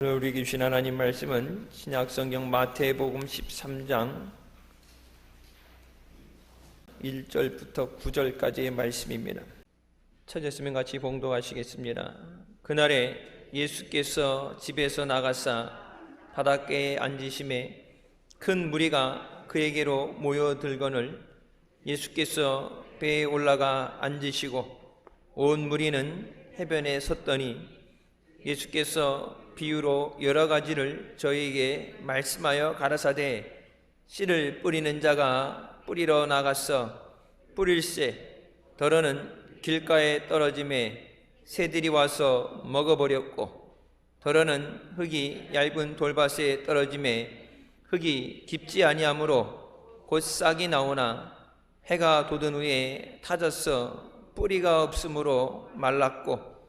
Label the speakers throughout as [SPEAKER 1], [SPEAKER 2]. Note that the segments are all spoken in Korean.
[SPEAKER 1] 오늘 우리 주신 하나님 말씀은 신약성경 마태복음 13장 1절부터 9절까지의 말씀입니다. 찾았으면 같이 봉독하시겠습니다. 그날에 예수께서 집에서 나가사 바닷가에 앉으심에 큰 무리가 그에게로 모여들거늘 예수께서 배에 올라가 앉으시고 온 무리는 해변에 섰더니 예수께서 비유로 여러 가지를 저희에게 말씀하여 가라사대 씨를 뿌리는 자가 뿌리러 나가서 뿌릴새 더러는 길가에 떨어짐에 새들이 와서 먹어버렸고 더러는 흙이 얇은 돌밭에 떨어짐에 흙이 깊지 아니하므로 곧 싹이 나오나 해가 돋은 후에 타져서 뿌리가 없으므로 말랐고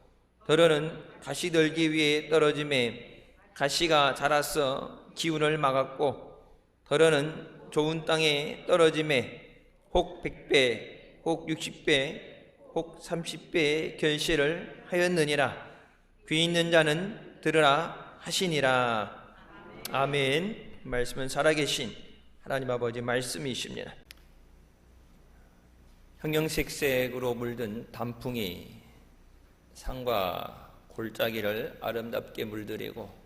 [SPEAKER 1] 더러는 가시떨기 위에 떨어짐에 가시가 자라서 기운을 막았고 더러는 좋은 땅에 떨어짐에 혹 100배, 혹 60배, 혹 30배의 결실을 하였느니라. 귀 있는 자는 들으라 하시니라. 아멘. 말씀은 살아계신 하나님 아버지 말씀이십니다. 형형색색으로 물든 단풍이 산과 골짜기를 아름답게 물들이고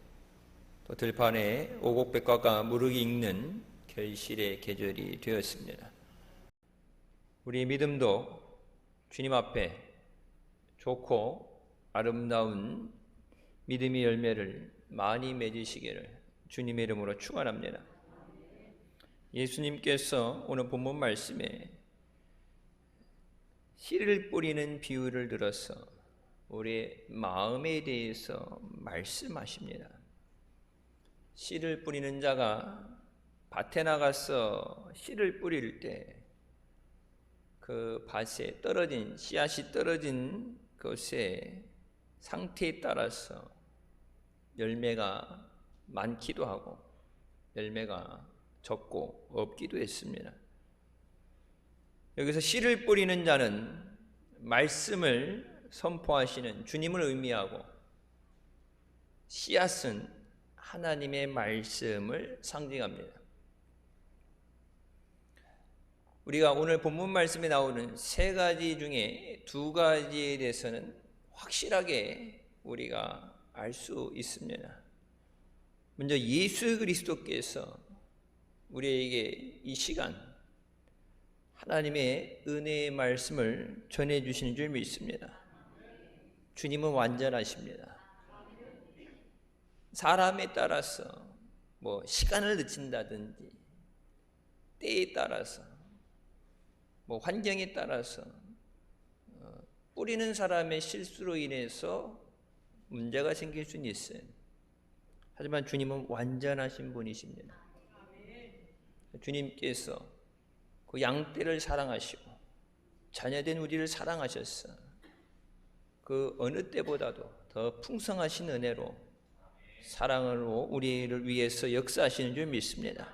[SPEAKER 1] 또 들판에 오곡백과가 무르기 익는 결실의 계절이 되었습니다. 우리의 믿음도 주님 앞에 좋고 아름다운 믿음의 열매를 많이 맺으시기를 주님의 이름으로 축원합니다. 예수님께서 오늘 본문 말씀에 씨를 뿌리는 비유를 들어서 우리의 마음에 대해서 말씀하십니다. 씨를 뿌리는 자가 밭에 나가서 씨를 뿌릴 때 그 밭에 떨어진 씨앗이 떨어진 것의 상태에 따라서 열매가 많기도 하고 열매가 적고 없기도 했습니다. 여기서 씨를 뿌리는 자는 말씀을 선포하시는 주님을 의미하고 씨앗은 하나님의 말씀을 상징합니다. 우리가 오늘 본문 말씀에 나오는 세 가지 중에 두 가지에 대해서는 확실하게 우리가 알 수 있습니다. 먼저 예수 그리스도께서 우리에게 이 시간 하나님의 은혜의 말씀을 전해주시는 줄 믿습니다. 주님은 완전하십니다. 사람에 따라서 시간을 늦춘다든지 때에 따라서 환경에 따라서 뿌리는 사람의 실수로 인해서 문제가 생길 수는 있어요. 하지만 주님은 완전하신 분이십니다. 주님께서 그 양떼를 사랑하시고 자녀된 우리를 사랑하셨어. 그 어느 때보다도 더 풍성하신 은혜로 사랑으로 우리를 위해서 역사하시는 줄 믿습니다.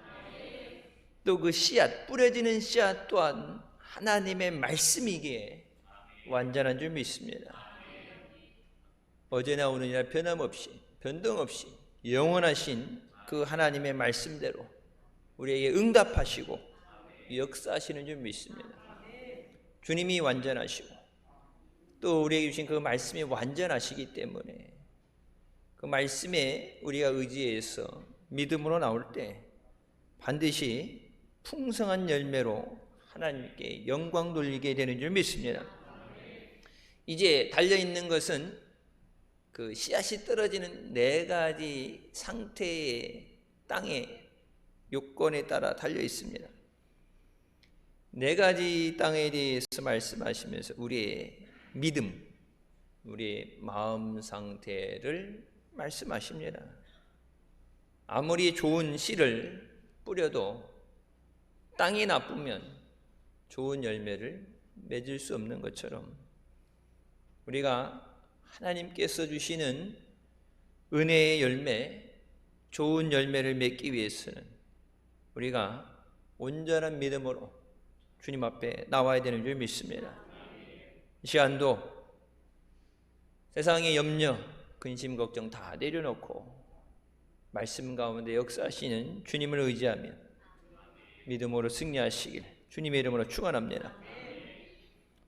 [SPEAKER 1] 또 그 씨앗, 뿌려지는 씨앗 또한 하나님의 말씀이기에 완전한 줄 믿습니다. 어제나 오늘이나 변함없이 변동없이 영원하신 그 하나님의 말씀대로 우리에게 응답하시고 역사하시는 줄 믿습니다. 주님이 완전하시고 또 우리에게 주신 그 말씀이 완전하시기 때문에 그 말씀에 우리가 의지해서 믿음으로 나올 때 반드시 풍성한 열매로 하나님께 영광 돌리게 되는 줄 믿습니다. 이제 달려있는 것은 그 씨앗이 떨어지는 네 가지 상태의 땅의 요건에 따라 달려있습니다. 네 가지 땅에 대해서 말씀하시면서 우리의 믿음, 우리의 마음 상태를 말씀하십니다. 아무리 좋은 씨를 뿌려도 땅이 나쁘면 좋은 열매를 맺을 수 없는 것처럼 우리가 하나님께서 주시는 은혜의 열매, 좋은 열매를 맺기 위해서는 우리가 온전한 믿음으로 주님 앞에 나와야 되는 줄 믿습니다. 이 시간도 세상의 염려, 근심, 걱정 다 내려놓고 말씀 가운데 역사하시는 주님을 의지하며 믿음으로 승리하시길 주님의 이름으로 축원합니다.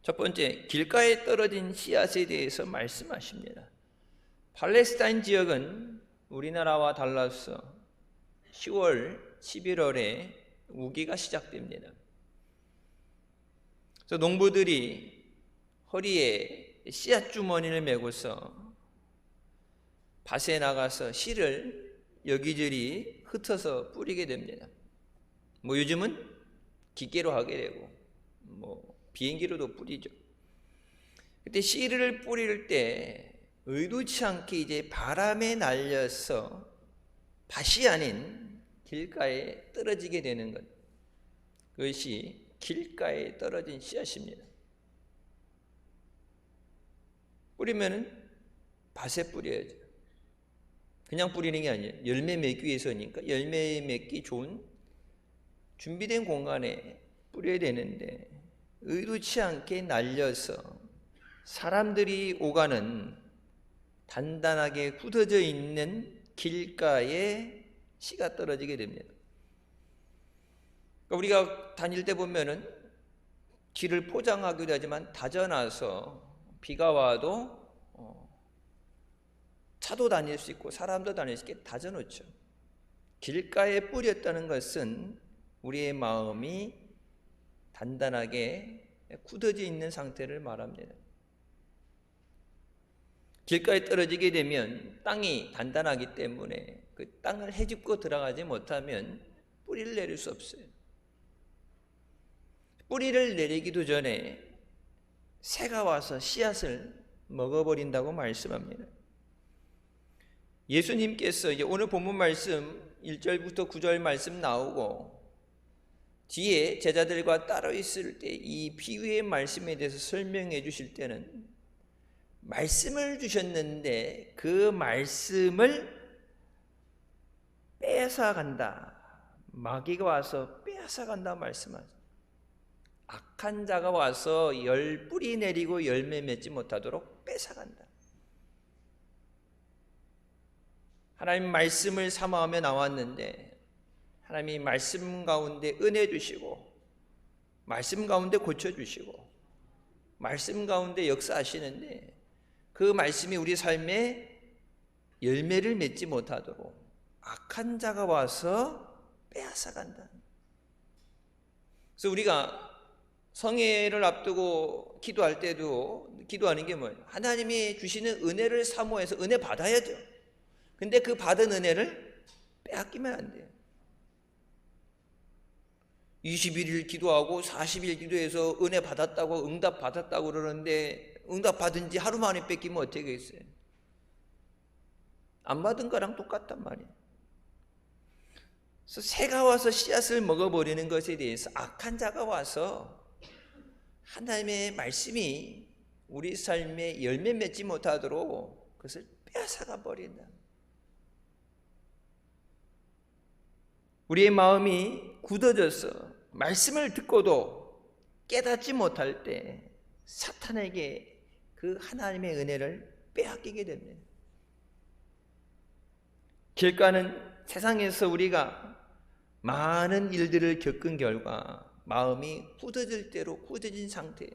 [SPEAKER 1] 첫 번째, 길가에 떨어진 씨앗에 대해서 말씀하십니다. 팔레스타인 지역은 우리나라와 달라서 10월, 11월에 우기가 시작됩니다. 그래서 농부들이 허리에 씨앗 주머니를 메고서 밭에 나가서 씨를 여기저기 흩어서 뿌리게 됩니다. 요즘은 기계로 하게 되고 비행기로도 뿌리죠. 그때 씨를 뿌릴 때 의도치 않게 이제 바람에 날려서 밭이 아닌 길가에 떨어지게 되는 것, 그것이 길가에 떨어진 씨앗입니다. 뿌리면은 밭에 뿌려야죠. 그냥 뿌리는 게 아니에요. 열매 맺기 위해서니까 열매 맺기 좋은 준비된 공간에 뿌려야 되는데 의도치 않게 날려서 사람들이 오가는 단단하게 굳어져 있는 길가에 씨가 떨어지게 됩니다. 우리가 다닐 때 보면은 길을 포장하기도 하지만 다져놔서 비가 와도 차도 다닐 수 있고 사람도 다닐 수 있게 다져놓죠. 길가에 뿌렸다는 것은 우리의 마음이 단단하게 굳어져 있는 상태를 말합니다. 길가에 떨어지게 되면 땅이 단단하기 때문에 그 땅을 헤집고 들어가지 못하면 뿌리를 내릴 수 없어요. 뿌리를 내리기도 전에 새가 와서 씨앗을 먹어버린다고 말씀합니다. 예수님께서 이제 오늘 본문 말씀 1절부터 9절 말씀 나오고 뒤에 제자들과 따로 있을 때 이 비유의 말씀에 대해서 설명해 주실 때는 말씀을 주셨는데 그 말씀을 빼앗아간다, 마귀가 와서 빼앗아간다 말씀하죠. 악한 자가 와서 열 뿌리 내리고 열매 맺지 못하도록 뺏어간다. 하나님 말씀을 사모하며 나왔는데 하나님이 말씀 가운데 은혜 주시고 말씀 가운데 고쳐주시고 말씀 가운데 역사하시는데 그 말씀이 우리 삶에 열매를 맺지 못하도록 악한 자가 와서 빼앗아간다. 그래서 우리가 성회를 앞두고 기도할 때도 기도하는 게 뭐예요? 하나님이 주시는 은혜를 사모해서 은혜 받아야죠. 근데 그 받은 은혜를 빼앗기면 안 돼요. 21일 기도하고 40일 기도해서 은혜 받았다고 응답 받았다고 그러는데 응답 받은 지 하루 만에 뺏기면 어떻게 되겠어요? 안 받은 거랑 똑같단 말이에요. 그래서 새가 와서 씨앗을 먹어버리는 것에 대해서 악한 자가 와서 하나님의 말씀이 우리 삶에 열매 맺지 못하도록 그것을 빼앗아가 버린다. 우리의 마음이 굳어져서 말씀을 듣고도 깨닫지 못할 때 사탄에게 그 하나님의 은혜를 빼앗기게 됩니다. 길가는 세상에서 우리가 많은 일들을 겪은 결과 마음이 굳어질 대로 굳어진 상태예요.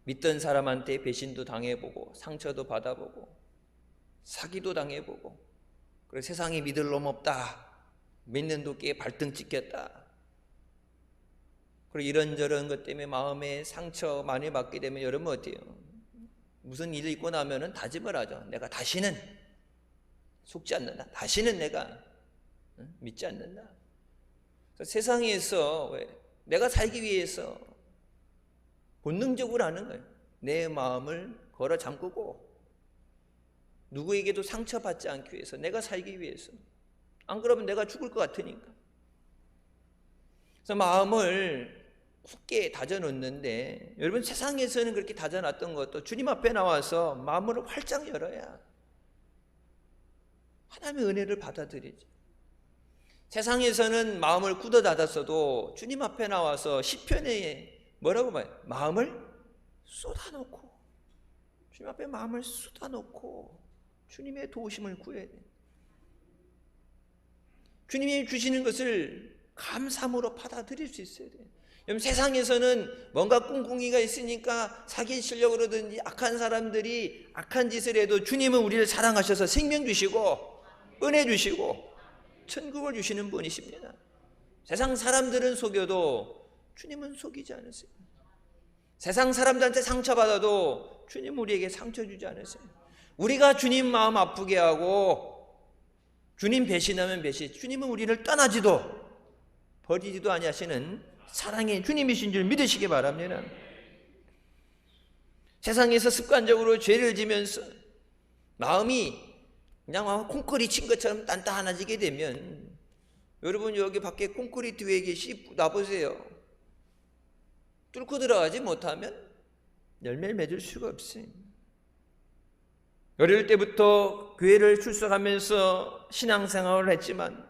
[SPEAKER 1] 믿던 사람한테 배신도 당해보고 상처도 받아보고 사기도 당해보고 그리고 세상에 믿을 놈 없다, 믿는 도끼에 발등 찍혔다, 그리고 이런저런 것 때문에 마음에 상처 많이 받게 되면 여러분 어때요? 무슨 일이 있고 나면은 다짐을 하죠. 내가 다시는 속지 않는다, 다시는 내가 믿지 않는다. 세상에서 내가 살기 위해서 본능적으로 하는 거예요. 내 마음을 걸어 잠그고 누구에게도 상처받지 않기 위해서, 내가 살기 위해서. 안 그러면 내가 죽을 것 같으니까. 그래서 마음을 굳게 다져놓는데 여러분 세상에서는 그렇게 다져놨던 것도 주님 앞에 나와서 마음을 활짝 열어야 하나님의 은혜를 받아들이죠. 세상에서는 마음을 굳어 닫았어도 주님 앞에 나와서 시편에 뭐라고 말해요? 마음을 쏟아놓고, 주님 앞에 마음을 쏟아놓고 주님의 도우심을 구해야 돼요. 주님이 주시는 것을 감사함으로 받아들일 수 있어야 돼요. 여러분, 세상에서는 뭔가 꿍꿍이가 있으니까 사기치려고 그러든지 악한 사람들이 악한 짓을 해도 주님은 우리를 사랑하셔서 생명 주시고 은혜 주시고 천국을 주시는 분이십니다. 세상 사람들은 속여도 주님은 속이지 않으세요. 세상 사람들한테 상처받아도 주님 우리에게 상처 주지 않으세요. 우리가 주님 마음 아프게 하고 주님 배신하면 배신, 주님은 우리를 떠나지도 버리지도 아니하시는 사랑의 주님이신 줄 믿으시기 바랍니다. 세상에서 습관적으로 죄를 지면서 마음이 그냥 콘크리트 친 것처럼 단단해지게 되면, 여러분 여기 밖에 콘크리트 위에 계시 놔보세요. 뚫고 들어가지 못하면 열매를 맺을 수가 없어요. 어릴 때부터 교회를 출석하면서 신앙생활을 했지만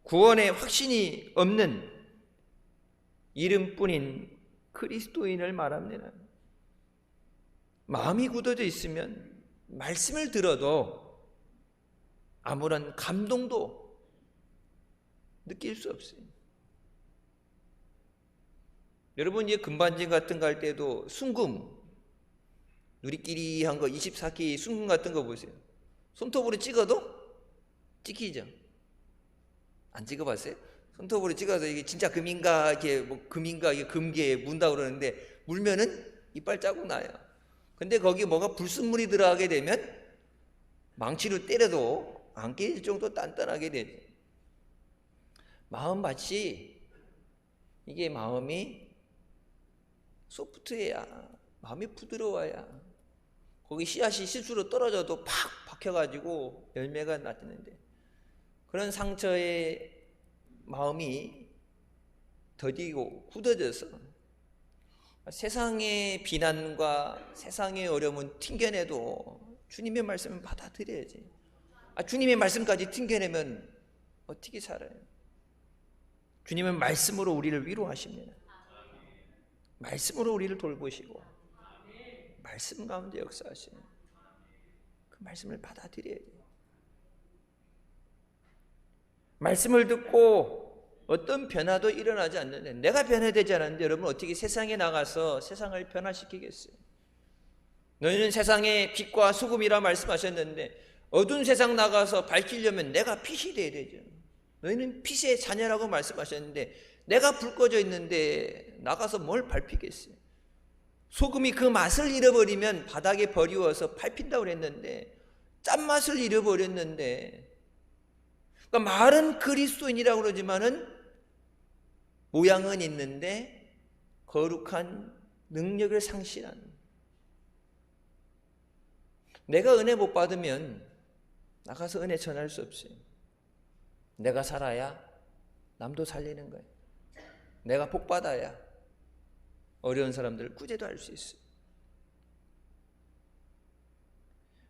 [SPEAKER 1] 구원의 확신이 없는 이름뿐인 그리스도인을 말합니다. 마음이 굳어져 있으면 말씀을 들어도 아무런 감동도 느낄 수 없어요. 여러분, 이제 금반지 같은 거 할 때도 순금, 누리끼리 한 거 24K 순금 같은 거 보세요. 손톱으로 찍어도 찍히죠? 안 찍어봤어요? 손톱으로 찍어서 이게 진짜 금인가, 이게 뭐 금인가, 이게 금괴에 문다고 그러는데 물면은 이빨 자국 나요. 근데 거기 뭐가 불순물이 들어가게 되면 망치로 때려도 안 깨질 정도 단단하게 되죠. 마음 마치 이게 마음이 소프트해야, 마음이 부드러워야 거기 씨앗이 실수로 떨어져도 팍 박혀가지고 열매가 나타내는데, 그런 상처의 마음이 더디고 굳어져서 세상의 비난과 세상의 어려움은 튕겨내도 주님의 말씀을 받아들여야지. 주님의 말씀까지 튕겨내면 어떻게 살아요? 주님은 말씀으로 우리를 위로하십니다. 말씀으로 우리를 돌보시고 말씀 가운데 역사하시는 그 말씀을 받아들여야 돼요. 말씀을 듣고 어떤 변화도 일어나지 않는데, 내가 변화되지 않았는데 여러분 어떻게 세상에 나가서 세상을 변화시키겠어요? 너희는 세상의 빛과 소금이라 말씀하셨는데 어두운 세상 나가서 밝히려면 내가 빛이 돼야 되죠. 너희는 빛의 자녀라고 말씀하셨는데 내가 불 꺼져 있는데 나가서 뭘 밝히겠어요? 소금이 그 맛을 잃어버리면 바닥에 버리워서 밟힌다고 그랬는데 짠맛을 잃어버렸는데, 그러니까 말은 그리스도인이라고 그러지만은 모양은 있는데 거룩한 능력을 상실한, 내가 은혜 못 받으면 나가서 은혜 전할 수 없어요. 내가 살아야 남도 살리는 거예요. 내가 복 받아야 어려운 사람들을 구제도 할 수 있어요.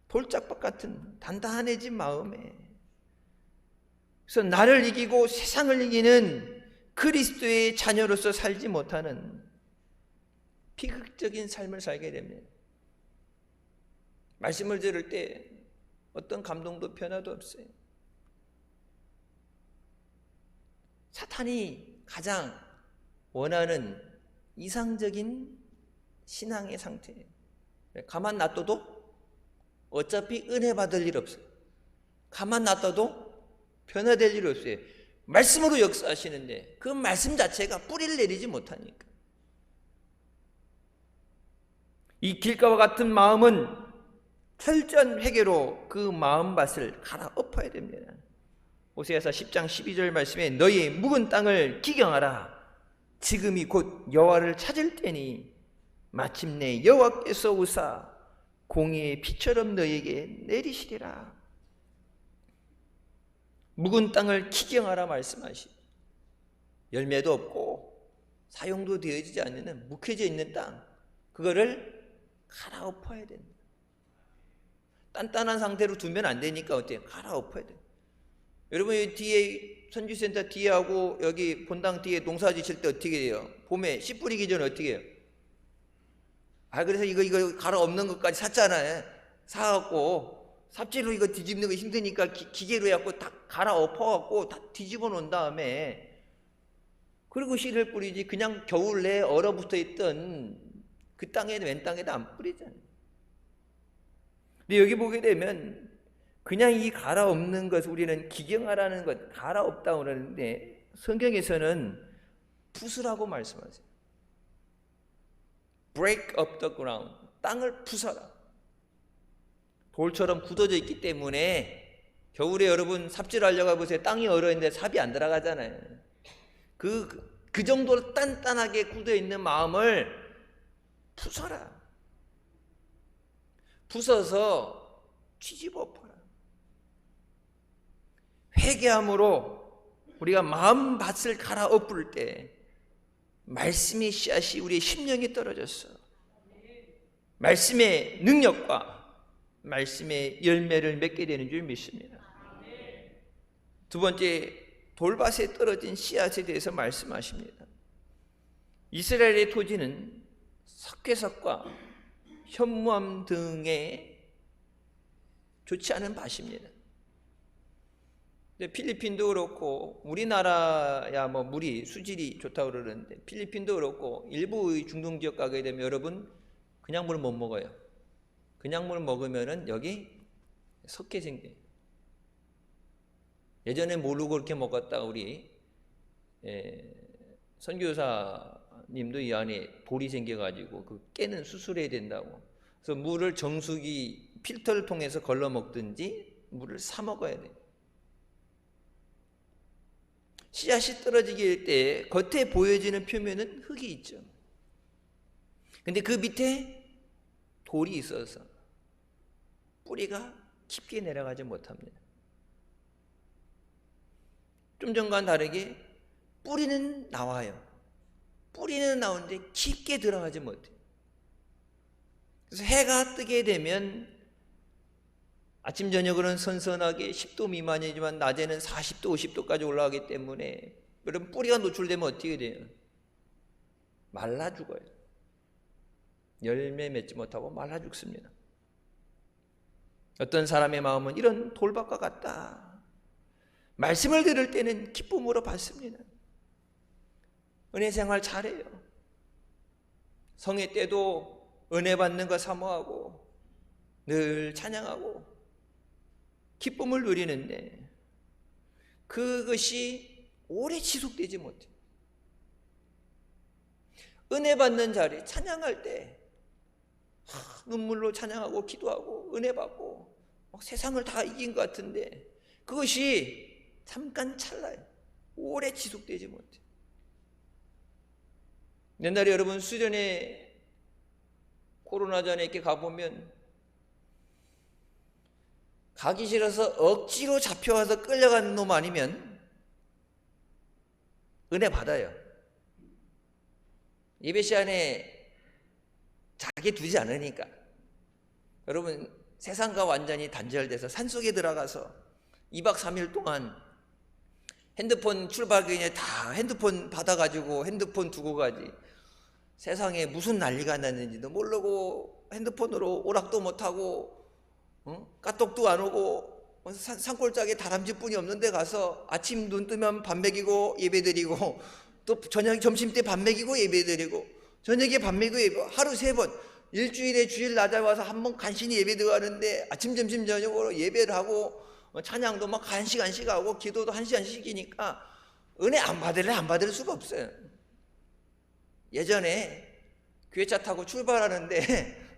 [SPEAKER 1] 돌짝밭 같은 단단해진 마음에, 그래서 나를 이기고 세상을 이기는 그리스도의 자녀로서 살지 못하는 비극적인 삶을 살게 됩니다. 말씀을 들을 때 어떤 감동도 변화도 없어요. 사탄이 가장 원하는 이상적인 신앙의 상태예요. 가만 놔둬도 어차피 은혜 받을 일 없어요. 가만 놔둬도 변화될 일 없어요. 말씀으로 역사하시는데 그 말씀 자체가 뿌리를 내리지 못하니까. 이 길가와 같은 마음은 철저한 회개로 그 마음밭을 갈아엎어야 됩니다. 호세아서 10장 12절 말씀에 너희의 묵은 땅을 기경하라. 지금이 곧 여호와를 찾을 때니 마침내 여호와께서 오사 공의의 비처럼 너희에게 내리시리라. 묵은 땅을 기경하라 말씀하시. 열매도 없고 사용도 되어지지 않는 묵혀져 있는 땅, 그거를 갈아엎어야 된다. 단단한 상태로 두면 안 되니까 어때요? 갈아엎어야 돼요. 여러분 여기 뒤에 선주센터 뒤에 하고 여기 본당 뒤에 농사 지실 때 어떻게 해요? 봄에 씨 뿌리기 전에 어떻게 해요? 그래서 이거 갈아엎는 것까지 샀잖아요. 사갖고 삽질로 이거 뒤집는 거 힘드니까 기계로 해갖고 다 갈아 엎어갖고 다 뒤집어 놓은 다음에 그리고 씨를 뿌리지, 그냥 겨울 내에 얼어붙어 있던 그 땅에, 웬 땅에도 안 뿌리잖아요. 근데 여기 보게 되면 그냥 이 갈아 엎는 것, 우리는 기경하라는 것, 갈아 엎다고 그러는데 성경에서는 부수라고 말씀하세요. Break up the ground. 땅을 부숴라. 돌처럼 굳어져 있기 때문에 겨울에 여러분 삽질하려고 해보세요. 땅이 얼어있는데 삽이 안 들어가잖아요. 그 정도로 단단하게 굳어있는 마음을 부숴라. 부숴서 뒤집어 엎어라. 회개함으로 우리가 마음밭을 갈아 엎을 때 말씀의 씨앗이 우리의 심령에 떨어졌어. 말씀의 능력과 말씀의 열매를 맺게 되는 줄 믿습니다. 두 번째, 돌밭에 떨어진 씨앗에 대해서 말씀하십니다. 이스라엘의 토지는 석회석과 현무암 등의 좋지 않은 밭입니다. 필리핀도 그렇고 우리나라야 뭐 물이 수질이 좋다고 그러는데 필리핀도 그렇고 일부의 중동 지역 가게 되면 여러분 그냥 물 못 먹어요. 그냥 물 먹으면은 여기 석회 생겨요. 예전에 모르고 그렇게 먹었다가 우리 선교사님도 이 안에 돌이 생겨가지고 그 깨는 수술해야 된다고. 그래서 물을 정수기 필터를 통해서 걸러 먹든지 물을 사 먹어야 돼요. 씨앗이 떨어지게 될 때 겉에 보여지는 표면은 흙이 있죠. 근데 그 밑에 돌이 있어서 뿌리가 깊게 내려가지 못합니다. 좀 전과는 다르게 뿌리는 나와요. 뿌리는 나오는데 깊게 들어가지 못해요. 그래서 해가 뜨게 되면 아침 저녁으로는 선선하게 10도 미만이지만 낮에는 40도 50도까지 올라가기 때문에 여러분 뿌리가 노출되면 어떻게 돼요? 말라 죽어요. 열매 맺지 못하고 말라 죽습니다. 어떤 사람의 마음은 이런 돌밭과 같다. 말씀을 들을 때는 기쁨으로 받습니다. 은혜 생활 잘해요. 성회 때도 은혜 받는 거 사모하고 늘 찬양하고 기쁨을 누리는데 그것이 오래 지속되지 못해요. 은혜 받는 자리, 찬양할 때 눈물로 찬양하고 기도하고 은혜 받고 세상을 다 이긴 것 같은데 그것이 잠깐 찰나요. 오래 지속되지 못해요. 옛날에 여러분 수련회 코로나 전에 이렇게 가보면 가기 싫어서 억지로 잡혀와서 끌려가는 놈 아니면 은혜 받아요. 예배 시간에 자기 두지 않으니까. 여러분 세상과 완전히 단절돼서 산속에 들어가서 2박 3일 동안 핸드폰 출발하기 전에 다 핸드폰 받아가지고 핸드폰 두고 가지. 세상에 무슨 난리가 났는지도 모르고 핸드폰으로 오락도 못하고 까똑도 안 오고 산골짜기 다람쥐뿐이 없는데 가서 아침 눈 뜨면 밥 먹이고 예배드리고 또 저녁 점심때 밥 먹이고 예배드리고 저녁에 밥 먹이고 예배, 하루 3번 일주일에 주일 낮에 와서 한 번 간신히 예배 들어가는데 아침 점심 저녁으로 예배를 하고 찬양도 막 1시간씩 하고 기도도 1시간씩이니까 은혜 안 받을래 안 받을 수가 없어요. 예전에 교회차 타고 출발하는데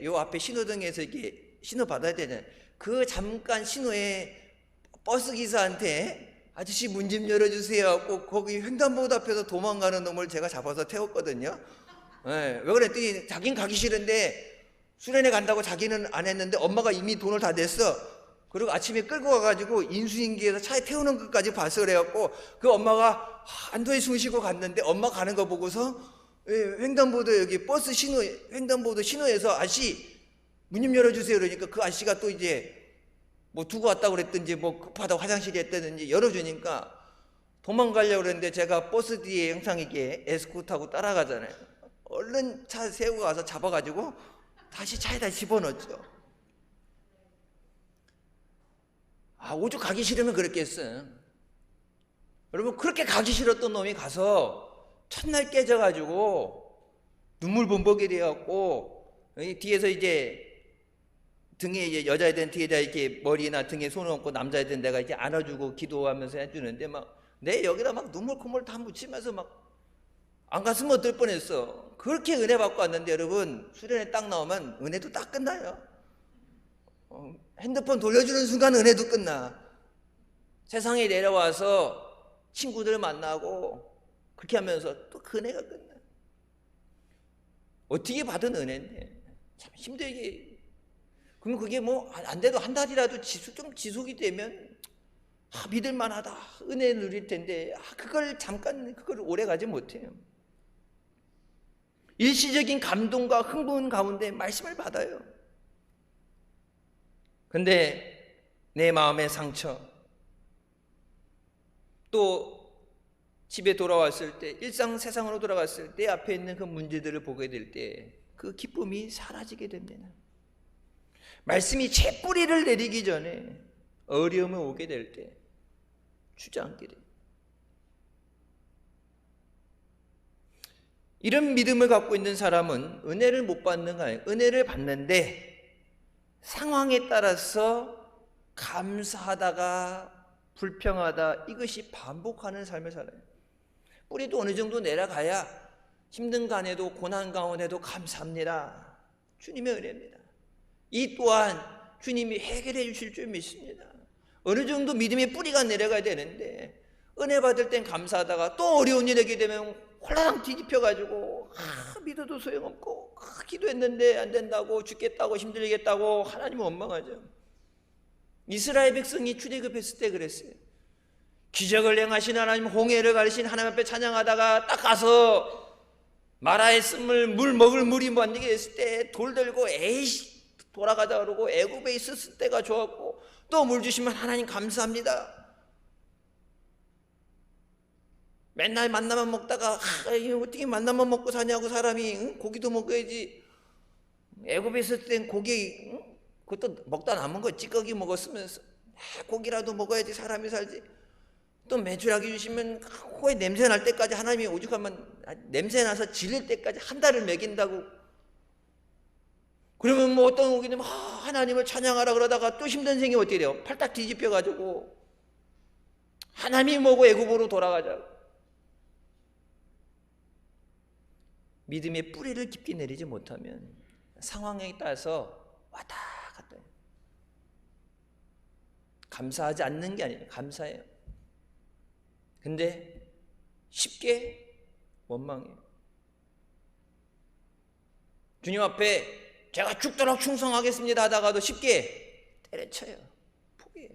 [SPEAKER 1] 요 앞에 신호등에서 이렇게 신호 받아야 되잖아요. 그 잠깐 신호에 버스 기사한테 아저씨 문 좀 열어주세요 하고 거기 횡단보도 앞에서 도망가는 놈을 제가 잡아서 태웠거든요. 왜 그랬더니 자긴 가기 싫은데 수련회 간다고 자기는 안 했는데 엄마가 이미 돈을 다 냈어. 그리고 아침에 끌고 가가지고 인수인계에서 차에 태우는 것까지 봤어. 그래갖고 그 엄마가 안도에 숨 쉬고 갔는데 엄마 가는 거 보고서 횡단보도 여기 버스 신호 횡단보도 신호에서 아저씨 문 좀 열어주세요 그러니까 그 아저씨가 또 이제 뭐 두고 왔다고 그랬든지 뭐 급하다고 화장실에 했다든지 열어주니까 도망가려고 그랬는데 제가 버스 뒤에 항상 이게 에스코트 타고 따라가잖아요. 얼른 차 세우고 가서 잡아가지고 다시 차에다 집어넣었죠. 오죽 가기 싫으면 그랬겠어. 여러분, 그렇게 가기 싫었던 놈이 가서 첫날 깨져가지고 눈물 범벅이 되었고, 뒤에서 이제 등에 이제 여자애들은 뒤에다 이렇게 머리나 등에 손을 얹고 남자애들은 내가 이렇게 안아주고 기도하면서 해주는데 막 내 여기다 막 눈물 콧물 다 묻히면서 막 안 갔으면 어떨 뻔했어. 그렇게 은혜 받고 왔는데 여러분, 수련회 딱 나오면 은혜도 딱 끝나요. 핸드폰 돌려주는 순간 은혜도 끝나. 세상에 내려와서 친구들 만나고 그렇게 하면서 또 그 은혜가 끝나. 어떻게 받은 은혜인데 참 힘들게. 그러면 그게 뭐 안 돼도 한 달이라도 좀 지속이 되면 믿을만하다, 은혜 누릴 텐데 그걸 오래 가지 못해요. 일시적인 감동과 흥분 가운데 말씀을 받아요. 근데 내 마음의 상처, 또 집에 돌아왔을 때, 세상으로 돌아갔을 때 앞에 있는 그 문제들을 보게 될 때 그 기쁨이 사라지게 됩니다. 말씀이 채 뿌리를 내리기 전에 어려움이 오게 될 때 주저앉게 돼요. 이런 믿음을 갖고 있는 사람은 은혜를 못 받는 거 아니에요. 은혜를 받는데 상황에 따라서 감사하다가 불평하다, 이것이 반복하는 삶을 살아요. 뿌리도 어느 정도 내려가야 힘든 간에도 고난 가운데도 감사합니다, 주님의 은혜입니다. 이 또한 주님이 해결해 주실 줄 믿습니다. 어느 정도 믿음의 뿌리가 내려가야 되는데 은혜 받을 땐 감사하다가 또 어려운 일이 되게 되면 홀라당 뒤집혀가지고 믿어도 소용없고 기도했는데 안 된다고, 죽겠다고, 힘들겠다고 하나님은 원망하죠. 이스라엘 백성이 출애굽했을 때 그랬어요. 기적을 행하신 하나님, 홍해를 가르신 하나님 앞에 찬양하다가 딱 가서 마라의 쓴물, 물 먹을 물이 못 되게 됐을 때 돌 들고 에이씨 돌아가자 그러고 애굽에 있었을 때가 좋았고, 또 물 주시면 하나님 감사합니다. 맨날 만나만 먹다가 어떻게 만나만 먹고 사냐고, 사람이 고기도 먹어야지. 애굽에 있을 땐 고기 그것도 먹다 남은 거 찌꺼기 먹었으면서 고기라도 먹어야지 사람이 살지. 또 매출하게 주시면 코에 냄새 날 때까지, 하나님이 오죽하면 냄새 나서 질릴 때까지 한 달을 먹인다고. 그러면 뭐 어떤 오기는 하나님을 찬양하라 그러다가 또 힘든 생이 어떻게 돼요? 팔딱 뒤집혀가지고 하나님이 뭐고 애굽으로 돌아가자고. 믿음의 뿌리를 깊게 내리지 못하면 상황에 따라서 왔다 갔다 해요. 감사하지 않는 게 아니에요. 감사해요. 근데 쉽게 원망해요. 주님 앞에 제가 죽도록 충성하겠습니다 하다가도 쉽게 때려쳐요. 포기해요.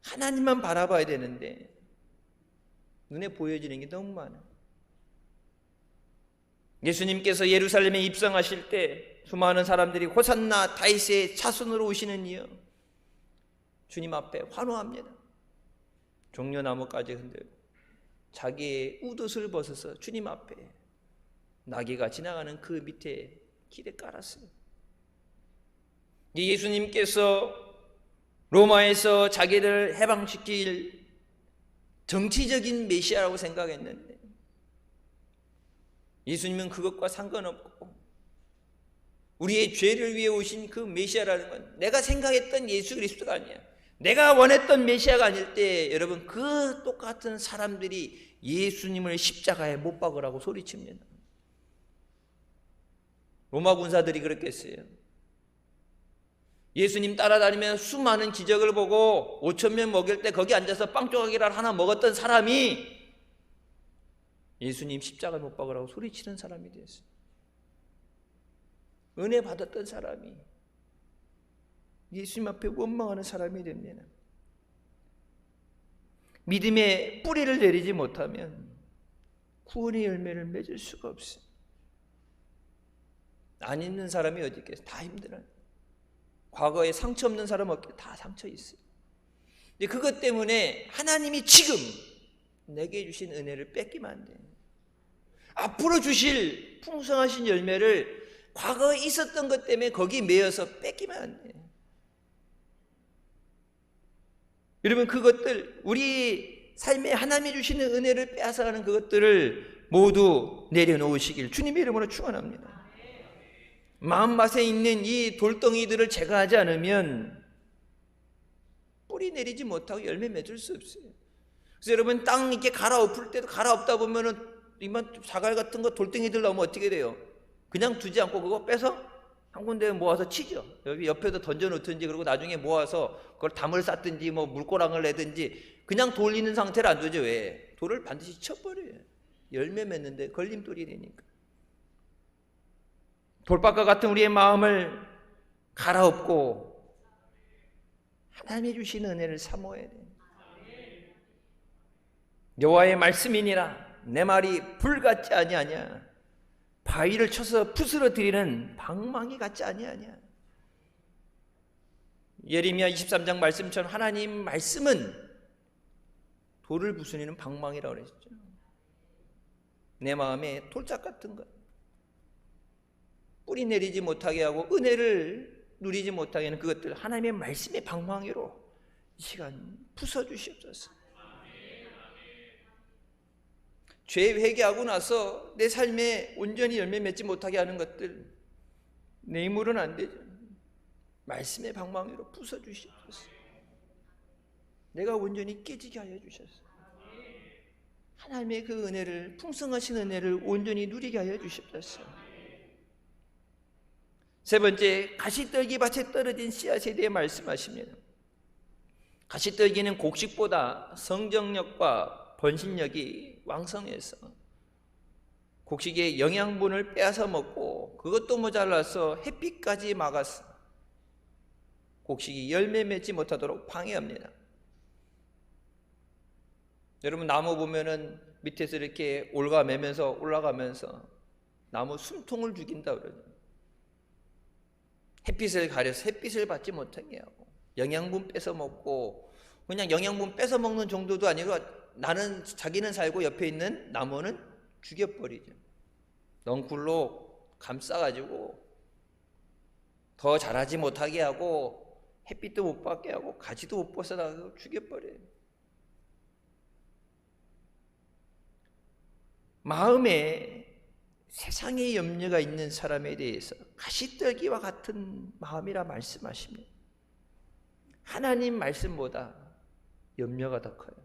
[SPEAKER 1] 하나님만 바라봐야 되는데 눈에 보여지는 게 너무 많아요. 예수님께서 예루살렘에 입성하실 때 수많은 사람들이 호산나 다윗의 자손으로 오시는 이여 주님 앞에 환호합니다. 종려나무까지 흔들고 자기의 웃옷을 벗어서 주님 앞에 나귀가 지나가는 그 밑에 길에 깔았어요. 예수님께서 로마에서 자기를 해방시킬 정치적인 메시아라고 생각했는데 예수님은 그것과 상관없고 우리의 죄를 위해 오신 그 메시아라는 건 내가 생각했던 예수 그리스도가 아니야. 내가 원했던 메시아가 아닐 때 여러분, 그 똑같은 사람들이 예수님을 십자가에 못 박으라고 소리칩니다. 로마 군사들이 그렇게 했어요. 예수님 따라다니면 수많은 기적을 보고 5,000명 먹일 때 거기 앉아서 빵 조각이라도 하나 먹었던 사람이 예수님 십자가에 못 박으라고 소리치는 사람이 됐어요. 은혜 받았던 사람이 예수님 앞에 원망하는 사람이 됩니다. 믿음의 뿌리를 내리지 못하면 구원의 열매를 맺을 수가 없어요. 안 있는 사람이 어디 있겠어요? 다 힘들어요. 과거에 상처 없는 사람 없게 다 상처 있어요. 근데 그것 때문에 하나님이 지금 내게 주신 은혜를 뺏기면 안 돼요. 앞으로 주실 풍성하신 열매를 과거에 있었던 것 때문에 거기 매여서 뺏기면 안 돼. 여러분, 그것들, 우리 삶에 하나님이 주시는 은혜를 빼앗아가는 그것들을 모두 내려놓으시길 주님의 이름으로 축원합니다. 마음맛에 있는 이 돌덩이들을 제거하지 않으면 뿌리 내리지 못하고 열매 맺을 수 없어요. 그래서 여러분, 땅 이렇게 갈아엎을 때도 갈아엎다 보면은 이만 자갈 같은 거 돌덩이들 나오면 어떻게 돼요? 그냥 두지 않고 그거 빼서 한 군데 모아서 치죠. 여기 옆에도 던져 놓든지, 그리고 나중에 모아서 그걸 담을 쌓든지 뭐 물고랑을 내든지, 그냥 돌리는 상태를 안 두죠. 왜? 돌을 반드시 쳐버려요. 열매 맺는데 걸림돌이 되니까. 돌밭과 같은 우리의 마음을 갈아엎고 하나님이 주시는 은혜를 사모해야 돼요. 여호와의 말씀이니라 내 말이 불 같지 아니하냐, 바위를 쳐서 부스러뜨리는 방망이 같지 아니하냐. 예레미야 23장 말씀처럼 하나님 말씀은 돌을 부수는 방망이라고 그랬죠. 내 마음에 돌짝 같은 것, 뿌리 내리지 못하게 하고 은혜를 누리지 못하게 하는 그것들, 하나님의 말씀의 방망이로 이 시간 부숴주시옵소서. 죄 회개하고 나서 내 삶에 온전히 열매 맺지 못하게 하는 것들, 내 힘으로는 안 되죠. 말씀의 방망이로 부숴주시옵소서. 내가 온전히 깨지게 하여 주셔서 하나님의 그 은혜를, 풍성하신 은혜를 온전히 누리게 하여 주시옵소서. 세 번째, 가시떨기 밭에 떨어진 씨앗에 대해 말씀하십니다. 가시떨기는 곡식보다 성정력과 번식력이 왕성해서 곡식의 영양분을 빼앗아 먹고 그것도 모자라서 햇빛까지 막아서 곡식이 열매 맺지 못하도록 방해합니다. 여러분, 나무 보면은 밑에서 이렇게 올가매면서 올라가면서 나무 숨통을 죽인다 그러죠. 햇빛을 가려서 햇빛을 받지 못하게 하고 영양분 뺏어 먹고, 그냥 영양분 뺏어 먹는 정도도 아니고 나는, 자기는 살고 옆에 있는 나무는 죽여버리죠. 넝쿨로 감싸가지고 더 자라지 못하게 하고 햇빛도 못 받게 하고 가지도 못 벗어나고 죽여버려요. 마음에 세상의 염려가 있는 사람에 대해서 가시떨기와 같은 마음이라 말씀하십니다. 하나님 말씀보다 염려가 더 커요.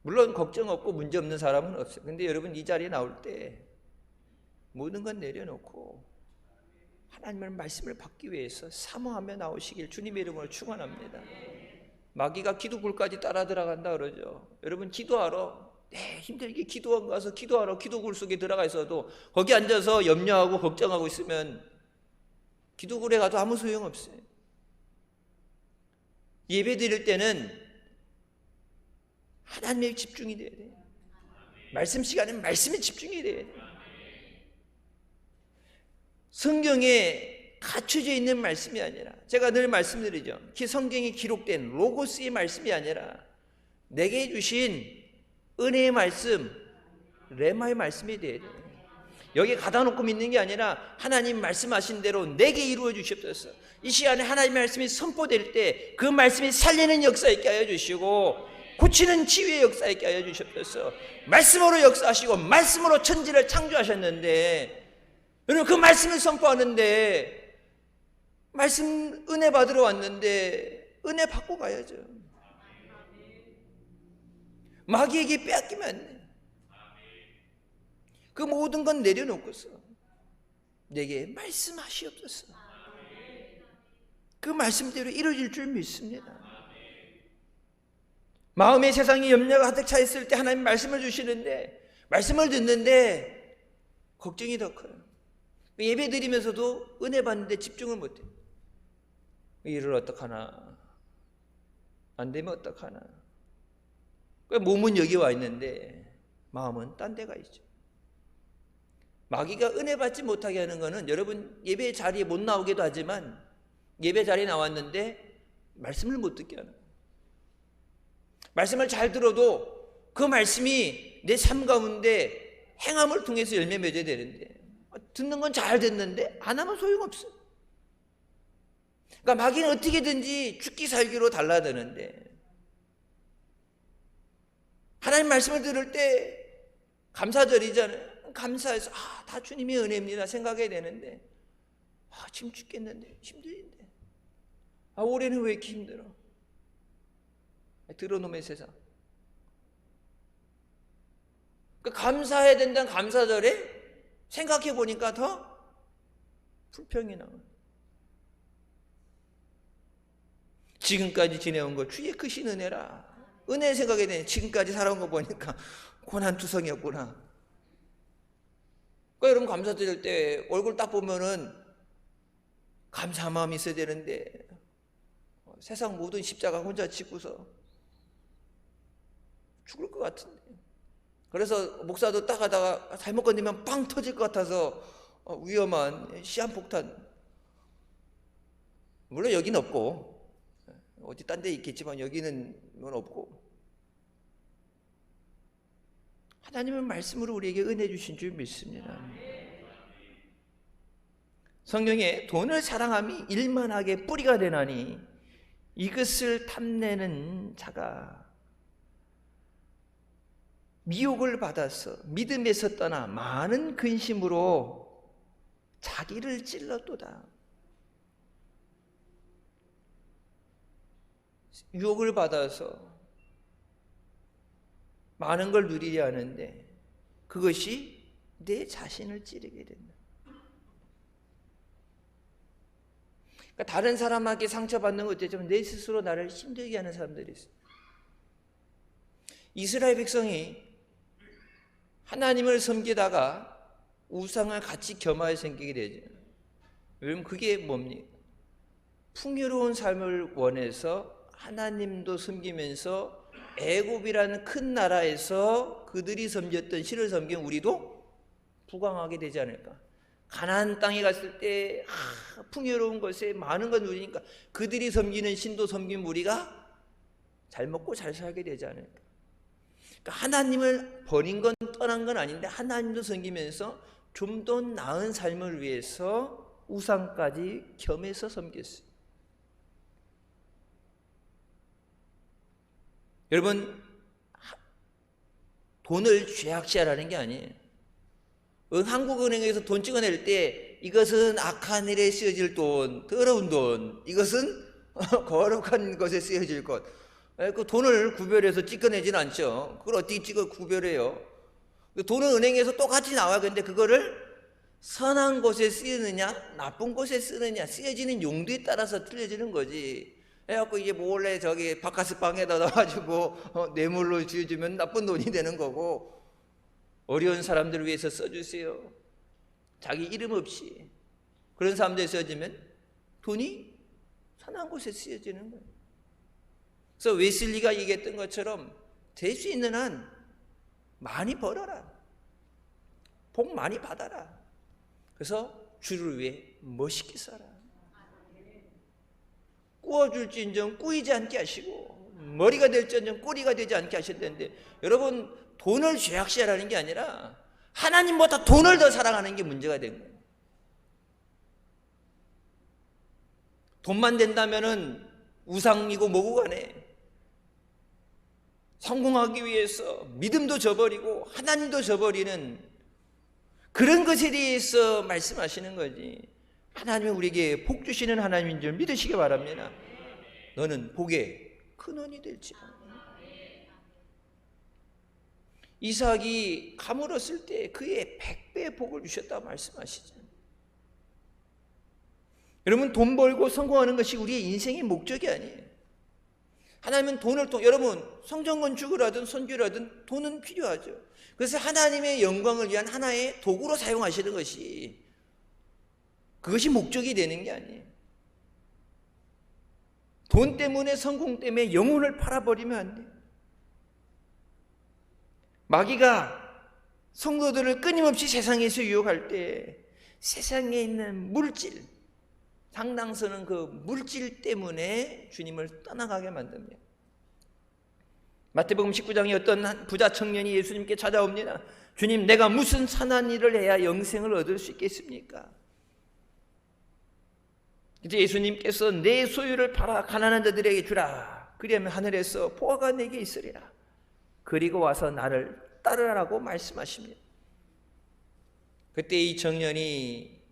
[SPEAKER 1] 물론 걱정 없고 문제 없는 사람은 없어요. 근데 여러분, 이 자리에 나올 때 모든 건 내려놓고 하나님의 말씀을 받기 위해서 사모하며 나오시길 주님의 이름으로 축원합니다. 마귀가 기도굴까지 따라 들어간다 그러죠. 여러분, 기도하러 힘들게 기도원 가서 기도하러 기도굴 속에 들어가 있어도 거기 앉아서 염려하고 걱정하고 있으면 기도굴에 가도 아무 소용없어요. 예배 드릴 때는 하나님에 집중이 돼야 돼요. 말씀 시간에는 말씀에 집중이 돼야 돼요. 성경에 갖춰져 있는 말씀이 아니라, 제가 늘 말씀드리죠. 성경에 기록된 로고스의 말씀이 아니라 내게 주신 은혜의 말씀, 레마의 말씀이 돼야 돼요. 여기 가다 놓고 믿는 게 아니라 하나님 말씀하신 대로 내게 이루어 주시옵소서. 이 시간에 하나님의 말씀이 선포될 때 그 말씀이 살리는 역사 있게 하여 주시고 고치는 치유의 역사 있게 하여 주시옵소서. 말씀으로 역사하시고 말씀으로 천지를 창조하셨는데, 여러분, 그 말씀을 선포하는데, 말씀 은혜 받으러 왔는데 은혜 받고 가야죠. 마귀에게 빼앗기면 안 돼. 그 모든 건 내려놓고서 내게 말씀하시옵소서. 그 말씀대로 이루어질 줄 믿습니다. 마음의 세상에 염려가 가득 차 있을 때 하나님 말씀을 주시는데, 말씀을 듣는데 걱정이 더 커요. 예배 드리면서도 은혜 받는데 집중을 못해요. 일을 어떡하나, 안 되면 어떡하나. 몸은 여기 와 있는데 마음은 딴 데가 있죠. 마귀가 은혜 받지 못하게 하는 것은, 여러분, 예배 자리에 못 나오기도 하지만 예배 자리에 나왔는데 말씀을 못 듣게 하는 거예요. 말씀을 잘 들어도 그 말씀이 내 삶 가운데 행함을 통해서 열매 맺어야 되는데, 듣는 건 잘 듣는데 안 하면 소용없어. 그러니까 마귀는 어떻게든지 죽기 살기로 달라드는데, 하나님 말씀을 들을 때 감사절이잖아요. 감사해서 다 주님의 은혜입니다 생각해야 되는데, 지금 죽겠는데, 힘들인데, 올해는 왜 이렇게 힘들어? 들어놈의 세상. 그러니까 감사해야 된다는 감사절에 생각해 보니까 더 불평이 나와요. 지금까지 지내온 거 주의 크신 은혜라. 은혜 생각해야 되네. 지금까지 살아온 거 보니까 고난투성이었구나. 그러니까 여러분 감사드릴 때 얼굴 딱 보면은 감사한 마음이 있어야 되는데, 세상 모든 십자가 혼자 지고서 죽을 것 같은데, 그래서 목사도 딱 하다가 잘못 건드리면 빵 터질 것 같아서 위험한 시한폭탄, 물론 여기는 없고 어디 딴 데 있겠지만 여기는 없고, 하나님은 말씀으로 우리에게 은혜 주신 줄 믿습니다. 성경에 돈을 사랑함이 일만하게 뿌리가 되나니 이것을 탐내는 자가 미혹을 받아서 믿음에서 떠나 많은 근심으로 자기를 찔렀도다. 유혹을 받아서 많은 걸 누리려 하는데 그것이 내 자신을 찌르게 된다. 그러니까 다른 사람에게 상처받는 것 어때지만 내 스스로 나를 힘들게 하는 사람들이 있어요. 이스라엘 백성이 하나님을 섬기다가 우상을 같이 겸하여 생기게 되죠. 여러분 그게 뭡니까? 풍요로운 삶을 원해서 하나님도 섬기면서 애굽이라는 큰 나라에서 그들이 섬겼던 신을 섬긴 우리도 부강하게 되지 않을까? 가나안 땅에 갔을 때 풍요로운 것에 많은 걸 누리니까 그들이 섬기는 신도 섬긴 우리가 잘 먹고 잘 살게 되지 않을까? 그러니까 하나님을 버린 건 떠난 건 아닌데 하나님도 섬기면서 좀 더 나은 삶을 위해서 우상까지 겸해서 섬겼어요. 여러분 돈을 죄악시하라는 게 아니에요. 한국은행에서 돈 찍어낼 때 이것은 악한 일에 쓰여질 돈, 더러운 돈, 이것은 거룩한 것에 쓰여질 것, 그 돈을 구별해서 찍어내지는 않죠. 그걸 어떻게 구별해요? 돈은 은행에서 똑같이 나와요. 근데 그거를 선한 곳에 쓰느냐 나쁜 곳에 쓰느냐, 쓰여지는 용도에 따라서 틀려지는 거지. 그래갖고 이제 몰래 저기 바카스 방에다 넣어가지고 뇌물로 쥐어주면 나쁜 돈이 되는 거고, 어려운 사람들을 위해서 써주세요, 자기 이름 없이 그런 사람들이 써지면 돈이 선한 곳에 쓰여지는 거예요. 그래서 웨슬리가 얘기했던 것처럼 될 수 있는 한 많이 벌어라, 복 많이 받아라. 그래서 주를 위해 멋있게 살아. 꾸어줄지언정 꾸이지 않게 하시고 머리가 될지언정 꼬리가 되지 않게 하셨는데, 여러분 돈을 죄악시하라는 게 아니라 하나님보다 돈을 더 사랑하는 게 문제가 된 거예요. 돈만 된다면은 우상이고 뭐고 간에 성공하기 위해서 믿음도 저버리고 하나님도 저버리는 그런 것에 대해서 말씀하시는 거지. 하나님은 우리에게 복 주시는 하나님인 줄 믿으시기 바랍니다. 너는 복의 근원이 될지라. 이삭이 가물었을 때 그의 100배의 복을 주셨다고 말씀하시죠. 여러분 돈 벌고 성공하는 것이 우리의 인생의 목적이 아니에요. 하나님은 돈을 여러분 성전 건축을 하든 선교를 하든 돈은 필요하죠. 그래서 하나님의 영광을 위한 하나의 도구로 사용하시는 것이, 그것이 목적이 되는 게 아니에요. 돈 때문에, 성공 때문에 영혼을 팔아버리면 안 돼요. 마귀가 성도들을 끊임없이 세상에서 유혹할 때 세상에 있는 물질, 상당수는 그 물질 때문에 주님을 떠나가게 만듭니다. 마태복음 19장에 어떤 한 부자 청년이 예수님께 찾아옵니다. 주님, 내가 무슨 선한 일을 해야 영생을 얻을 수 있겠습니까? 이제 예수님께서 내 소유를 팔아 가난한 자들에게 주라. 그리하면 하늘에서 보화가 내게 있으리라. 그리고 와서 나를 따르라고 말씀하십니다. 그때 이 청년이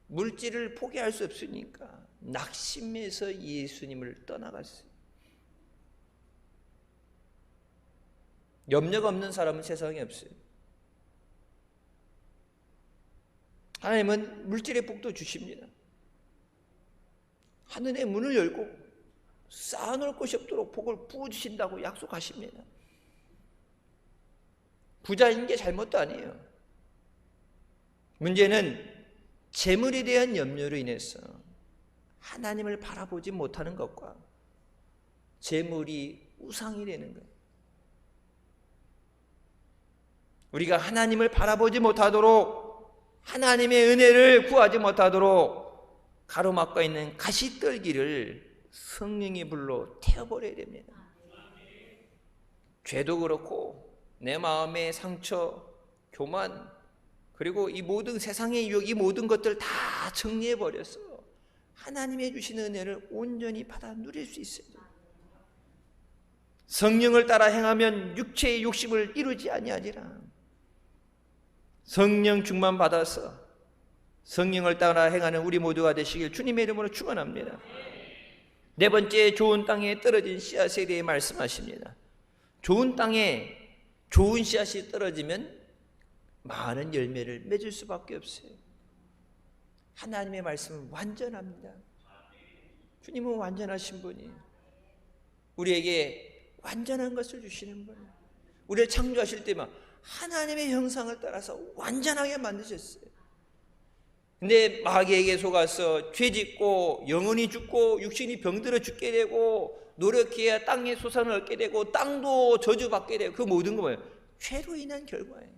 [SPEAKER 1] 물질을 포기할 수 없으니까 낙심해서 예수님을 떠나갔어요. 염려가 없는 사람은 세상에 없어요. 하나님은 물질의 복도 주십니다. 하늘의 문을 열고 쌓아놓을 것이 없도록 복을 부어주신다고 약속하십니다. 부자인 게 잘못도 아니에요. 문제는 재물에 대한 염려로 인해서 하나님을 바라보지 못하는 것과 재물이 우상이 되는 거예요. 우리가 하나님을 바라보지 못하도록, 하나님의 은혜를 구하지 못하도록 가로막고 있는 가시떨기를 성령의 불로 태워버려야 됩니다. 죄도 그렇고 내 마음의 상처, 교만, 그리고 이 모든 세상의 유혹, 이 모든 것들 다 정리해버려서 하나님의 주신 은혜를 온전히 받아 누릴 수 있어요. 성령을 따라 행하면 육체의 욕심을 이루지 아니하리라. 성령 충만 받아서 성령을 따라 행하는 우리 모두가 되시길 주님의 이름으로 축원합니다. 네 번째, 좋은 땅에 떨어진 씨앗에 대해 말씀하십니다. 좋은 땅에 좋은 씨앗이 떨어지면 많은 열매를 맺을 수밖에 없어요. 하나님의 말씀은 완전합니다. 주님은 완전하신 분이에요. 우리에게 완전한 것을 주시는 분이에요. 우리를 창조하실 때만 하나님의 형상을 따라서 완전하게 만드셨어요. 근데 마귀에게 속아서 죄짓고 영혼이 죽고 육신이 병들어 죽게 되고 노력해야 땅의 소산을 얻게 되고 땅도 저주받게 되고 그 모든 거 뭐예요? 죄로 인한 결과예요.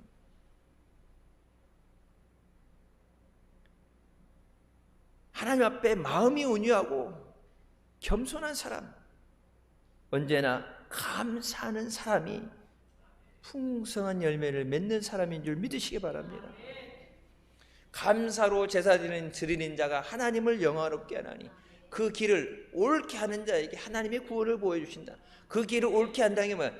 [SPEAKER 1] 하나님 앞에 마음이 온유하고 겸손한 사람, 언제나 감사하는 사람이 풍성한 열매를 맺는 사람인 줄 믿으시기 바랍니다. 감사로 제사 드리는 자가 하나님을 영화롭게 하나니 그 길을 옳게 하는 자에게 하나님의 구원을 보여주신다. 그 길을 옳게 한다는 게 뭐야?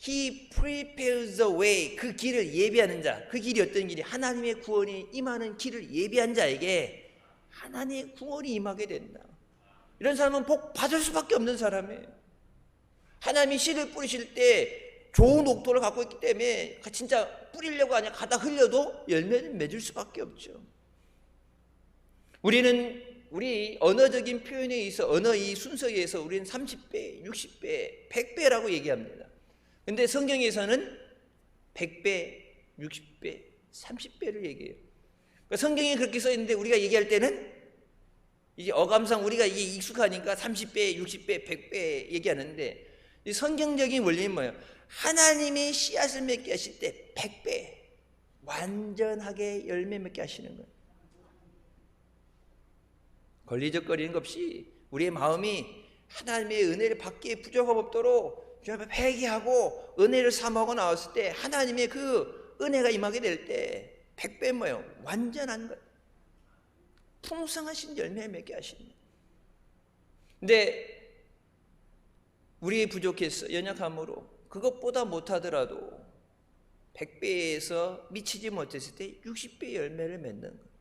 [SPEAKER 1] He prepares the way. 그 길을 예비하는 자. 그 길이 어떤 길이? 하나님의 구원이 임하는 길을 예비한 자에게 하나님의 구원이 임하게 된다. 이런 사람은 복 받을 수밖에 없는 사람이에요. 하나님이 씨를 뿌리실 때 좋은 옥토를 갖고 있기 때문에 진짜 뿌리려고 하냐 가다 흘려도 열매를 맺을 수밖에 없죠. 우리 언어적인 표현에 의해서 언어 이 순서에 의해서 우리는 30배, 60배, 100배라고 얘기합니다. 근데 성경에서는 100배, 60배, 30배를 얘기해요. 그러니까 성경에 그렇게 써 있는데 우리가 얘기할 때는 이제 어감상 우리가 이게 익숙하니까 30배, 60배, 100배 얘기하는데 이 성경적인 원리는 뭐예요? 하나님의 씨앗을 맺게 하실 때 100배 완전하게 열매 맺게 하시는 거예요. 걸리적거리는 것 없이 우리의 마음이 하나님의 은혜를 받기에 부족함 없도록 주 앞에 회개하고 은혜를 사모하고 나왔을 때 하나님의 그 은혜가 임하게 될 때 100배 뭐예요? 완전한 것, 풍성하신 열매 맺게 하시는 거예요. 근데 우리 부족해서 연약함으로 그것보다 못하더라도 100배에서 미치지 못했을 때 60배 열매를 맺는 거예요.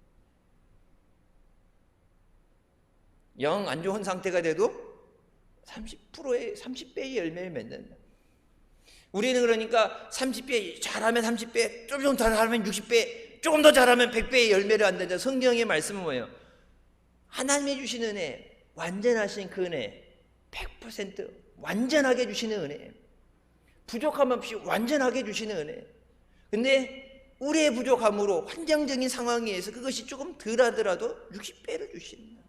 [SPEAKER 1] 영 안 좋은 상태가 돼도 30배의 열매를 맺는다. 우리는 그러니까 30배 잘하면 30배, 좀 더 잘하면 60배, 조금 더 잘하면 100배의 열매를 얻는다. 성경의 말씀은 뭐예요? 하나님이 주시는 은혜, 완전하신 그 은혜, 100% 완전하게 주시는 은혜, 부족함 없이 완전하게 주시는 은혜. 근데 우리의 부족함으로 환경적인 상황에 의해서 그것이 조금 덜하더라도 60배를 주신다.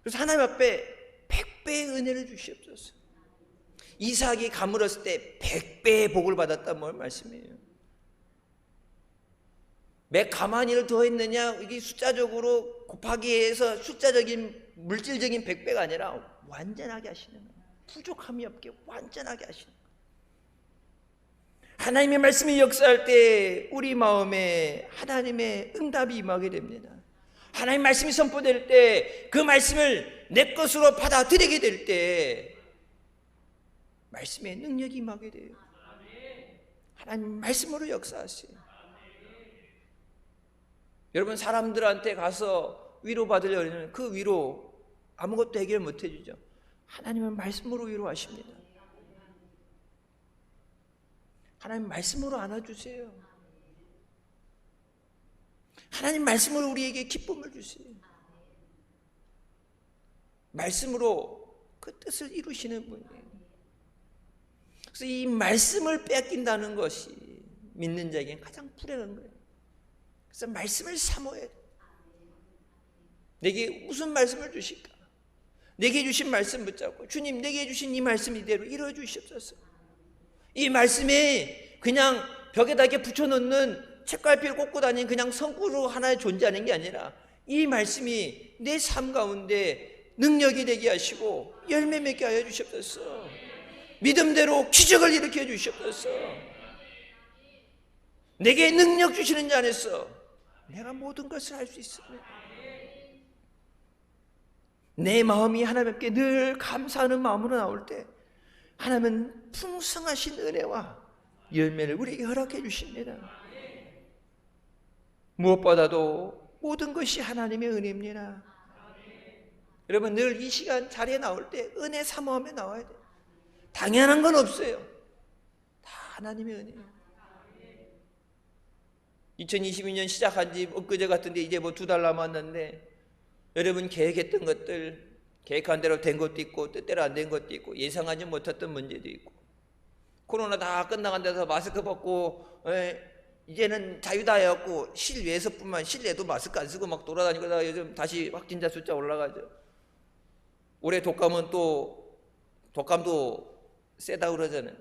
[SPEAKER 1] 그래서 하나님 앞에 100배의 은혜를 주시옵소서. 이삭이 가물었을 때 100배의 복을 받았다 뭘 말씀이에요? 몇 가마니를 더했느냐 이게 숫자적으로 곱하기 해서 숫자적인 물질적인 100배가 아니라 완전하게 하시는 거예요. 부족함이 없게 완전하게 하시는 거예요. 하나님의 말씀이 역사할 때 우리 마음에 하나님의 응답이 임하게 됩니다. 하나님의 말씀이 선포될 때 그 말씀을 내 것으로 받아들이게 될 때 말씀의 능력이 임하게 돼요. 하나님 말씀으로 역사하세요. 여러분, 사람들한테 가서 위로받으려면 그 위로 아무것도 해결 못 해주죠. 하나님은 말씀으로 위로하십니다. 하나님 말씀으로 안아주세요. 하나님 말씀으로 우리에게 기쁨을 주세요. 말씀으로 그 뜻을 이루시는 분이에요. 그래서 이 말씀을 뺏긴다는 것이 믿는 자에게는 가장 불행한 거예요. 그래서 말씀을 사모해야 돼요. 내게 무슨 말씀을 주실까? 내게 주신 말씀 붙잡고, 주님 내게 주신 이 말씀 이대로 이루어 주시옵소서. 이 말씀이 그냥 벽에다 이렇게 붙여놓는 책갈피를 꽂고 다니는 그냥 성구로 하나의 존재하는 게 아니라 이 말씀이 내 삶 가운데 능력이 되게 하시고 열매 맺게 하여 주시옵소서. 믿음대로 기적을 일으켜 주시옵소서. 내게 능력 주시는 자 안에서 내가 모든 것을 할 수 있습니다. 내 마음이 하나님께 늘 감사하는 마음으로 나올 때 하나님은 풍성하신 은혜와 열매를 우리에게 허락해 주십니다. 무엇보다도 모든 것이 하나님의 은혜입니다. 여러분, 늘 이 시간 자리에 나올 때 은혜 사모하며 나와야 돼요. 당연한 건 없어요. 다 하나님의 은혜예요. 2022년 시작한 지 엊그제 같은데 이제 뭐 2달 남았는데, 여러분 계획했던 것들 계획한 대로 된 것도 있고 뜻대로 안 된 것도 있고 예상하지 못했던 문제도 있고, 코로나 다 끝나간 데서 마스크 벗고 이제는 자유다 해갖고 실외에서뿐만 실내도 마스크 안 쓰고 막 돌아다니고 요즘 다시 확진자 숫자 올라가죠. 올해 독감은 또 독감도 세다 그러잖아요.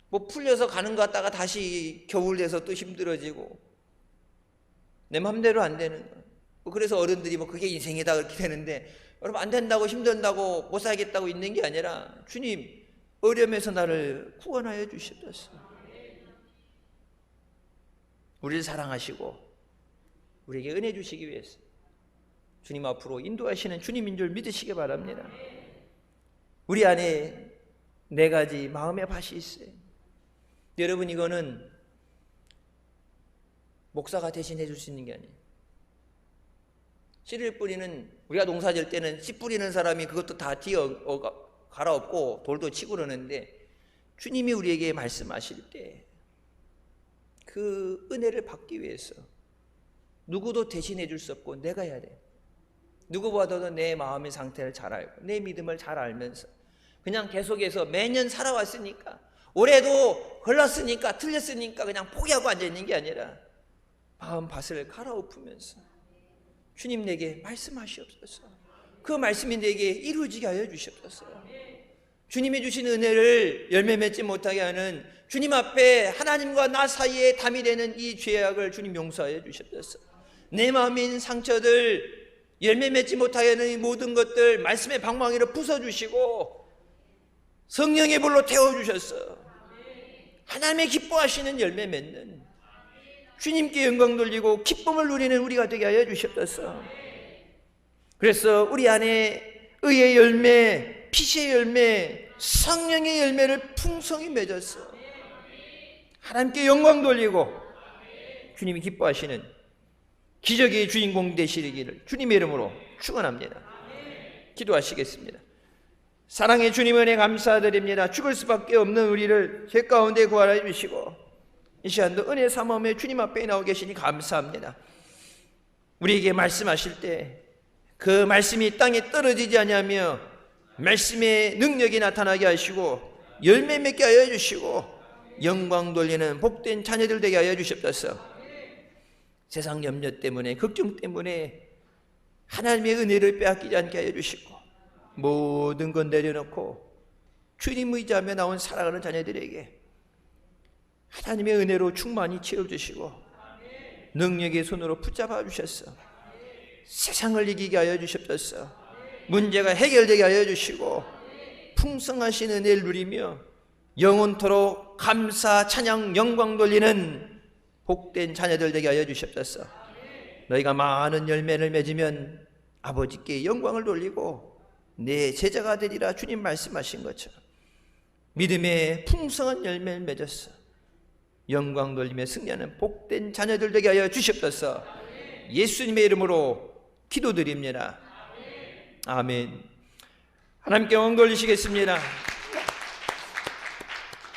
[SPEAKER 1] 뭐 풀려서 가는 것 같다가 다시 겨울 돼서 또 힘들어지고 내 맘대로 안 되는 거예요. 그래서 어른들이 뭐 그게 인생이다 그렇게 되는데, 여러분 안 된다고 힘든다고 못 살겠다고 있는 게 아니라 주님 어려움에서 나를 구원하여 주시옵소서. 우리를 사랑하시고 우리에게 은혜 주시기 위해서 주님 앞으로 인도하시는 주님인 줄 믿으시기 바랍니다. 우리 안에 4가지 마음의 밭이 있어요. 여러분, 이거는 목사가 대신해 줄 수 있는 게 아니에요. 씨를 뿌리는, 우리가 농사 질 때는 씨 뿌리는 사람이 그것도 다 뒤에 갈아엎고 돌도 치고 그러는데, 주님이 우리에게 말씀하실 때 그 은혜를 받기 위해서 누구도 대신해 줄 수 없고 내가 해야 돼요. 누구보다도 내 마음의 상태를 잘 알고 내 믿음을 잘 알면서 그냥 계속해서 매년 살아왔으니까, 올해도 걸렸으니까 틀렸으니까 그냥 포기하고 앉아있는 게 아니라 마음 밭을 갈아엎으면서 주님 내게 말씀하시옵소서. 그 말씀이 내게 이루어지게 하여 주시옵소서. 주님이 주신 은혜를 열매 맺지 못하게 하는 주님 앞에 하나님과 나 사이에 담이 되는 이 죄악을 주님 용서하여 주시옵소서. 내 마음에 있는 상처들, 열매 맺지 못하게 하는 이 모든 것들 말씀의 방망이로 부숴주시고 성령의 불로 태워주셔서 하나님의 기뻐하시는 열매 맺는, 주님께 영광 돌리고 기쁨을 누리는 우리가 되게 하여 주시옵소서. 그래서 우리 안에 의의 열매, 빛의 열매, 성령의 열매를 풍성히 맺어서 하나님께 영광 돌리고 주님이 기뻐하시는 기적의 주인공 되시기를 주님의 이름으로 축원합니다. 기도하시겠습니다. 사랑의 주님 은혜 감사드립니다. 죽을 수밖에 없는 우리를 죄 가운데 구하여 주시고 이 시간도 은혜 삼음에 주님 앞에 나오 계시니 감사합니다. 우리에게 말씀하실 때 그 말씀이 땅에 떨어지지 아니하며 말씀의 능력이 나타나게 하시고 열매 맺게 하여 주시고 영광 돌리는 복된 자녀들 되게 하여 주시옵소서. 세상 염려 때문에, 걱정 때문에 하나님의 은혜를 빼앗기지 않게 하여 주시고 모든 건 내려놓고 주님 의지하며 나온 사랑하는 자녀들에게 하나님의 은혜로 충만히 채워주시고 능력의 손으로 붙잡아 주셨어. 세상을 이기게 하여 주시옵소서. 문제가 해결되게 하여 주시고 풍성하신 은혜를 누리며 영원토록 감사, 찬양, 영광 돌리는 복된 자녀들 되게 하여 주시옵소서. 너희가 많은 열매를 맺으면 아버지께 영광을 돌리고 내 제자가 되리라 주님 말씀하신 것처럼 믿음의 풍성한 열매를 맺었어 영광 돌리며 승리하는 복된 자녀들 되게 하여 주시옵소서. 예수님의 이름으로 기도드립니다. 아멘. 하나님께 영광 돌리시겠습니다.